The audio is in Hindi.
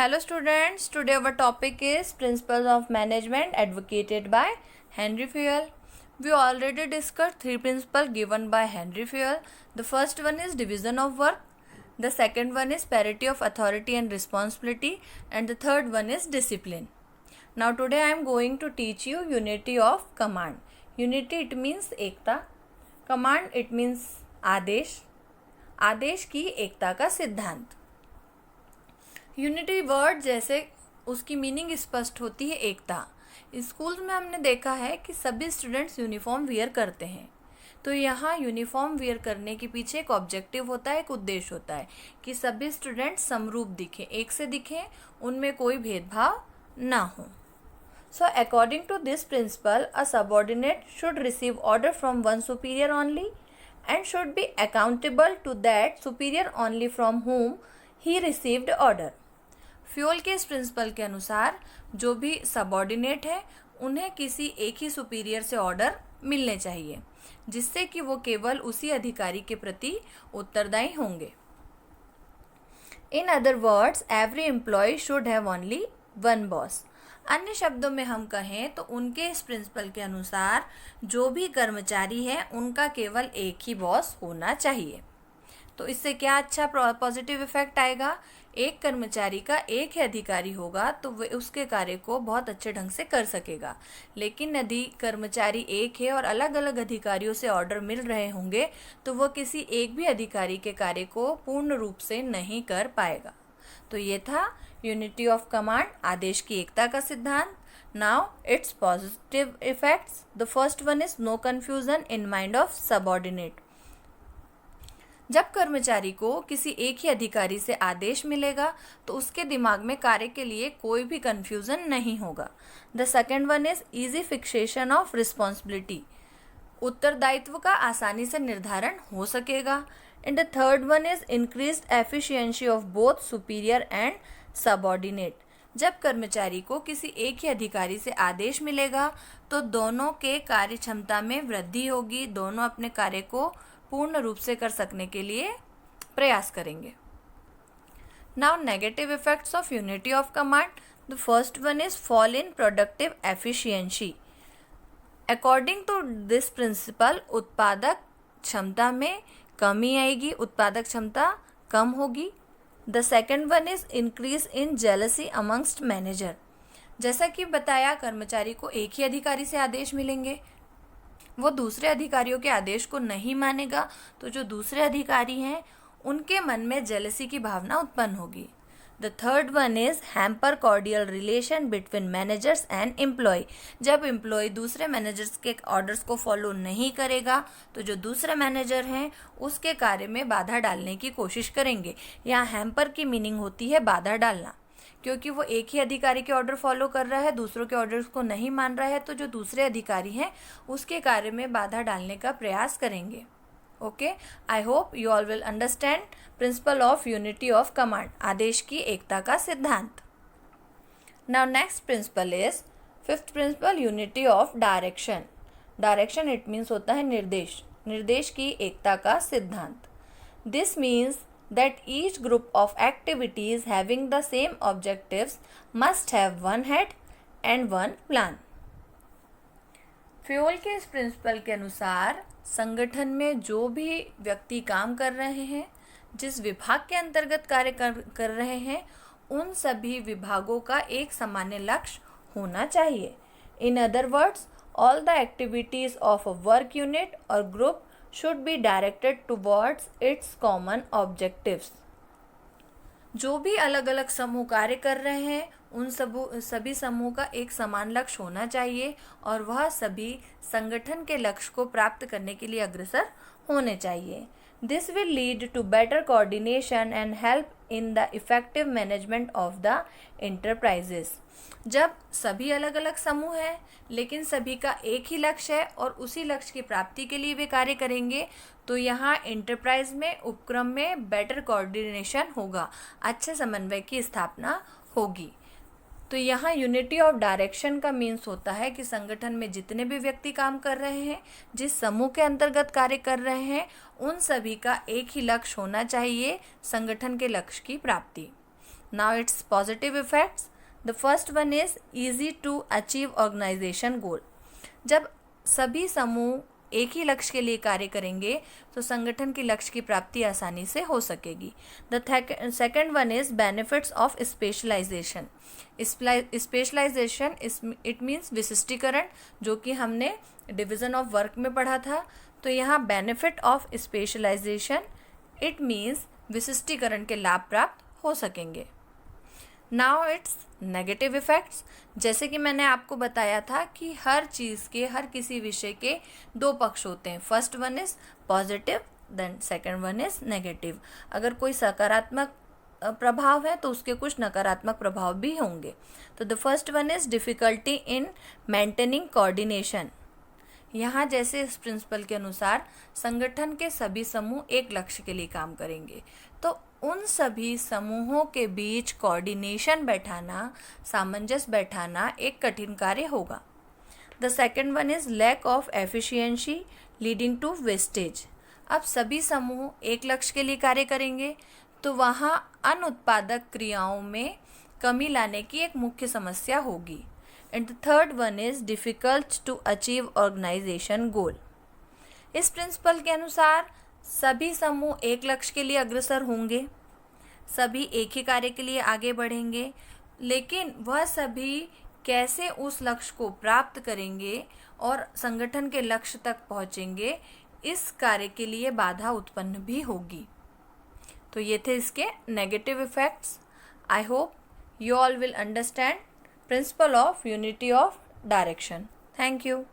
Hello students, today our topic is Principles of Management advocated by Henry Fayol. We already discussed three principles given by Henry Fayol. The first one is division of work, the second one is parity of authority and responsibility, and the third one is discipline. Now today I am going to teach you unity of command. Unity it means Ekta, command it means आदेश, आदेश की एकता का सिद्धांत. यूनिटी वर्ड जैसे उसकी मीनिंग स्पष्ट होती है एकता. स्कूल में हमने देखा है कि सभी स्टूडेंट्स यूनिफॉर्म वियर करते हैं, तो यहाँ यूनिफॉर्म वियर करने के पीछे एक ऑब्जेक्टिव होता है, एक उद्देश्य होता है कि सभी स्टूडेंट्स समरूप दिखें, एक से दिखें, उनमें कोई भेदभाव ना हो. So according to this principle a subordinate should receive order from one superior only and should be accountable to that superior only from whom he received order. Fayol के इस प्रिंसिपल के अनुसार जो भी सबऑर्डिनेट है उन्हें किसी एक ही सुपीरियर से ऑर्डर मिलने चाहिए, जिससे कि वो केवल उसी अधिकारी के प्रति उत्तरदायी होंगे. In other words every employee should have only one boss. अन्य शब्दों में हम कहें तो उनके इस प्रिंसिपल के अनुसार जो भी कर्मचारी है उनका केवल एक ही बॉस होना चाहिए. तो इससे क्या अच्छा पॉजिटिव इफेक्ट आएगा. एक कर्मचारी का एक ही अधिकारी होगा तो वह उसके कार्य को बहुत अच्छे ढंग से कर सकेगा, लेकिन यदि कर्मचारी एक है और अलग अलग अधिकारियों से ऑर्डर मिल रहे होंगे तो वह किसी एक भी अधिकारी के कार्य को पूर्ण रूप से नहीं कर पाएगा. तो ये था यूनिटी ऑफ कमांड, आदेश की एकता का सिद्धांत. Now its positive effects. The first one is no confusion in mind of subordinate. जब कर्मचारी को किसी एक ही अधिकारी से आदेश मिलेगा तो उसके दिमाग में कार्य के लिए कोई भी कंफ्यूजन नहीं होगा. The second one is easy fixation of responsibility. उत्तरदायित्व का आसानी से निर्धारण हो सकेगा. And the third one is increased efficiency of both superior and subordinate. जब कर्मचारी को किसी एक ही अधिकारी से आदेश मिलेगा तो दोनों के कार्य क्षमता में वृद्धि होगी, दोनों अपने कार्य को पूर्ण रूप से कर सकने के लिए प्रयास करेंगे. Now negative effects of unity of command. The first one is fall in productive efficiency. According to this principle उत्पादक क्षमता में कमी आएगी, उत्पादक क्षमता कम होगी. The second one is increase in jealousy amongst manager. जैसा कि बताया, कर्मचारी को एक ही अधिकारी से आदेश मिलेंगे, वो दूसरे अधिकारियों के आदेश को नहीं मानेगा तो जो दूसरे अधिकारी हैं उनके मन में जेलसी की भावना उत्पन्न होगी. The third one is hamper cordial relation between managers and employee. जब एम्प्लॉय दूसरे मैनेजर्स के ऑर्डर्स को फॉलो नहीं करेगा तो जो दूसरे मैनेजर हैं उसके कार्य में बाधा डालने की कोशिश करेंगे. यहाँ हैम्पर की मीनिंग होती है बाधा डालना, क्योंकि वो एक ही अधिकारी के ऑर्डर फॉलो कर रहा है, दूसरों के ऑर्डर्स को नहीं मान रहा है, तो जो दूसरे अधिकारी हैं उसके कार्य में बाधा डालने का प्रयास करेंगे. Okay, I hope you all will understand principle of unity of command, आदेश की एकता का सिद्धांत. Now next principle is fifth principle, unity of direction. Direction it means होता है निर्देश, निर्देश की एकता का सिद्धांत. This means that each group of activities having the same objectives must have one head and one plan. Fayol के इस प्रिंसिपल के अनुसार संगठन में जो भी व्यक्ति काम कर रहे हैं, जिस विभाग के अंतर्गत कार्य कर रहे हैं, उन सभी विभागों का एक सामान्य लक्ष्य होना चाहिए. इन other words, all the activities of a work unit or group should be directed towards its common objectives. जो भी अलग अलग समूह कार्य कर रहे हैं उन सभी समूह का एक समान लक्ष्य होना चाहिए और वह सभी संगठन के लक्ष्य को प्राप्त करने के लिए अग्रसर होने चाहिए. This will lead to better coordination and help in the effective management of the enterprises. जब सभी अलग अलग समूह हैं लेकिन सभी का एक ही लक्ष्य है और उसी लक्ष्य की प्राप्ति के लिए वे कार्य करेंगे तो यहाँ एंटरप्राइज में, उपक्रम में बेटर कोऑर्डिनेशन होगा, अच्छे समन्वय की स्थापना होगी. तो यहाँ यूनिटी ऑफ डायरेक्शन का मीन्स होता है कि संगठन में जितने भी व्यक्ति काम कर रहे हैं, जिस समूह के अंतर्गत कार्य कर रहे हैं, उन सभी का एक ही लक्ष्य होना चाहिए, संगठन के लक्ष्य की प्राप्ति. Now its positive effects. The first one is easy to achieve organization goal. जब सभी समूह एक ही लक्ष्य के लिए कार्य करेंगे तो संगठन के लक्ष्य की प्राप्ति आसानी से हो सकेगी. The second one is benefits of specialisation. Specialisation it means विशिष्टीकरण, जो कि हमने डिवीजन ऑफ वर्क में पढ़ा था. तो यहाँ benefit of specialisation it means विशिष्टीकरण के लाभ प्राप्त हो सकेंगे. Now it's negative effects. जैसे कि मैंने आपको बताया था कि हर चीज़ के, हर किसी विषय के दो पक्ष होते हैं. First one is positive, then second one is negative. अगर कोई सकारात्मक प्रभाव है तो उसके कुछ नकारात्मक प्रभाव भी होंगे. तो the first one is difficulty in maintaining coordination. यहाँ जैसे इस प्रिंसिपल के अनुसार संगठन के सभी समूह एक लक्ष्य के लिए काम करेंगे, तो उन सभी समूहों के बीच कोऑर्डिनेशन बैठाना, सामंजस्य बैठाना एक कठिन कार्य होगा. The second one is lack of efficiency leading to wastage. अब सभी समूह एक लक्ष्य के लिए कार्य करेंगे तो वहाँ अनुत्पादक क्रियाओं में कमी लाने की एक मुख्य समस्या होगी. And the third one is difficult to achieve organisation goal. इस प्रिंसिपल के अनुसार सभी समूह एक लक्ष्य के लिए अग्रसर होंगे, सभी एक ही कार्य के लिए आगे बढ़ेंगे, लेकिन वह सभी कैसे उस लक्ष्य को प्राप्त करेंगे और संगठन के लक्ष्य तक पहुंचेंगे, इस कार्य के लिए बाधा उत्पन्न भी होगी. तो ये थे इसके negative effects. I hope you all will understand principle of unity of direction. Thank you.